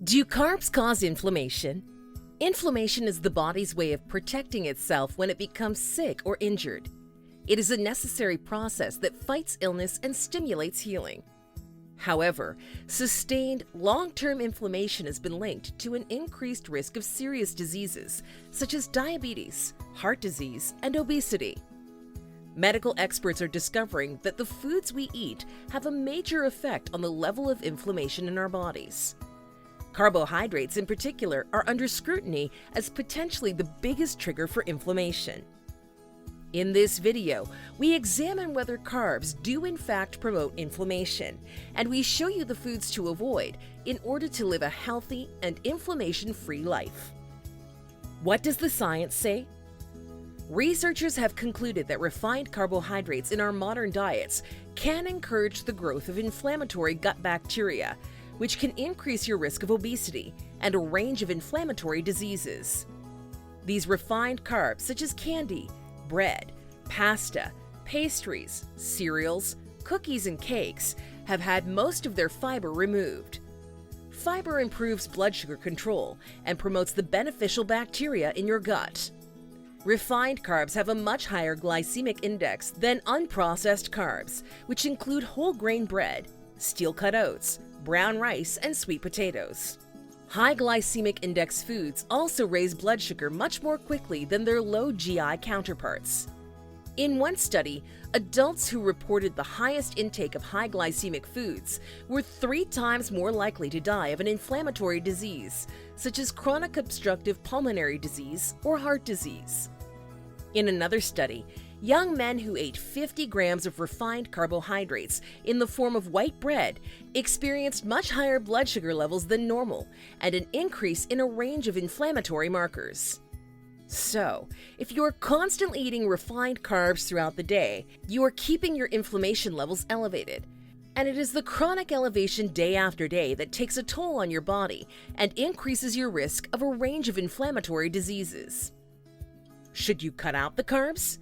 Do carbs cause inflammation? Inflammation is the body's way of protecting itself when it becomes sick or injured. It is a necessary process that fights illness and stimulates healing. However, sustained, long-term inflammation has been linked to an increased risk of serious diseases such as diabetes, heart disease, and obesity. Medical experts are discovering that the foods we eat have a major effect on the level of inflammation in our bodies. Carbohydrates in particular are under scrutiny as potentially the biggest trigger for inflammation. In this video, we examine whether carbs do in fact promote inflammation, and we show you the foods to avoid in order to live a healthy and inflammation-free life. What does the science say? Researchers have concluded that refined carbohydrates in our modern diets can encourage the growth of inflammatory gut bacteria, which can increase your risk of obesity and a range of inflammatory diseases. These refined carbs, such as candy, bread, pasta, pastries, cereals, cookies, and cakes, have had most of their fiber removed. Fiber improves blood sugar control and promotes the beneficial bacteria in your gut. Refined carbs have a much higher glycemic index than unprocessed carbs, which include whole grain bread, steel-cut oats, brown rice, and sweet potatoes. High glycemic index foods also raise blood sugar much more quickly than their low GI counterparts. In one study, adults who reported the highest intake of high glycemic foods were 3 times more likely to die of an inflammatory disease, such as chronic obstructive pulmonary disease or heart disease. In another study, young men who ate 50 grams of refined carbohydrates in the form of white bread experienced much higher blood sugar levels than normal and an increase in a range of inflammatory markers. So, if you are constantly eating refined carbs throughout the day, you are keeping your inflammation levels elevated. And it is the chronic elevation day after day that takes a toll on your body and increases your risk of a range of inflammatory diseases. Should you cut out the carbs?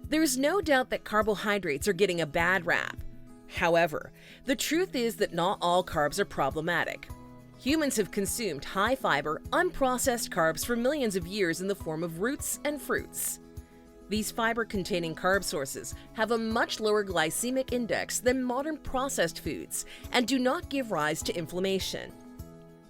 There's no doubt that carbohydrates are getting a bad rap. However, the truth is that not all carbs are problematic. Humans have consumed high-fiber, unprocessed carbs for millions of years in the form of roots and fruits. These fiber-containing carb sources have a much lower glycemic index than modern processed foods and do not give rise to inflammation.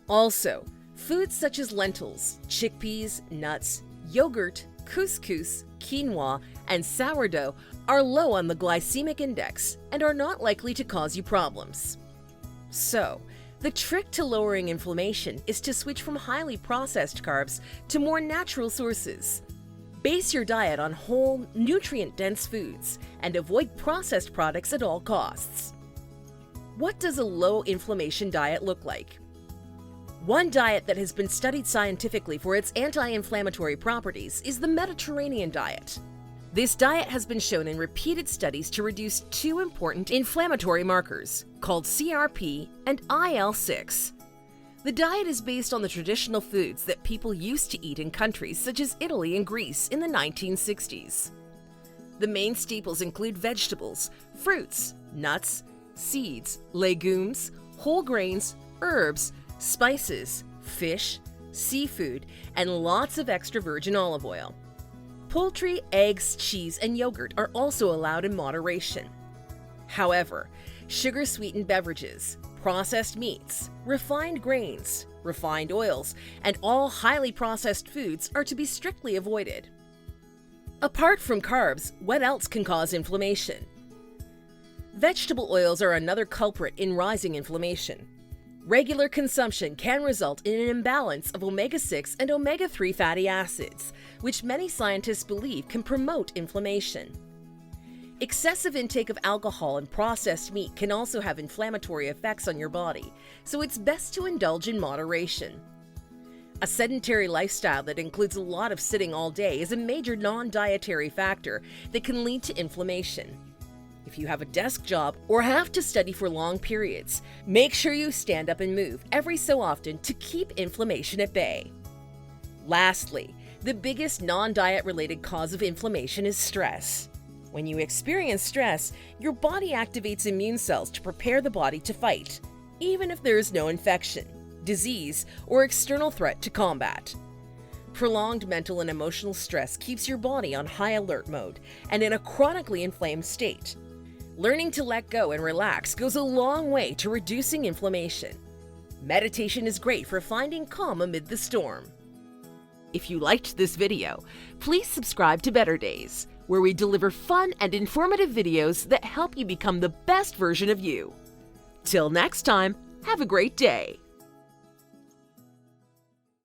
Also, foods such as lentils, chickpeas, nuts, yogurt, couscous, quinoa, and sourdough are low on the glycemic index and are not likely to cause you problems. So, the trick to lowering inflammation is to switch from highly processed carbs to more natural sources. Base your diet on whole, nutrient-dense foods and avoid processed products at all costs. What does a low-inflammation diet look like? One diet that has been studied scientifically for its anti-inflammatory properties is the Mediterranean diet. This diet has been shown in repeated studies to reduce 2 important inflammatory markers, called CRP and IL-6. The diet is based on the traditional foods that people used to eat in countries such as Italy and Greece in the 1960s. The main staples include vegetables, fruits, nuts, seeds, legumes, whole grains, herbs, spices, fish, seafood, and lots of extra virgin olive oil. Poultry, eggs, cheese, and yogurt are also allowed in moderation. However, sugar-sweetened beverages, processed meats, refined grains, refined oils, and all highly processed foods are to be strictly avoided. Apart from carbs, what else can cause inflammation? Vegetable oils are another culprit in rising inflammation. Regular consumption can result in an imbalance of omega-6 and omega-3 fatty acids, which many scientists believe can promote inflammation. Excessive intake of alcohol and processed meat can also have inflammatory effects on your body, so it's best to indulge in moderation. A sedentary lifestyle that includes a lot of sitting all day is a major non-dietary factor that can lead to inflammation. If you have a desk job or have to study for long periods, make sure you stand up and move every so often to keep inflammation at bay. Lastly, the biggest non-diet related cause of inflammation is stress. When you experience stress, your body activates immune cells to prepare the body to fight, even if there is no infection. disease, or external threat to combat. Prolonged mental and emotional stress keeps your body on high alert mode and in a chronically inflamed state. Learning to let go and relax goes a long way to reducing inflammation. Meditation is great for finding calm amid the storm. If you liked this video, please subscribe to Better Days, where we deliver fun and informative videos that help you become the best version of you. Till next time, have a great day.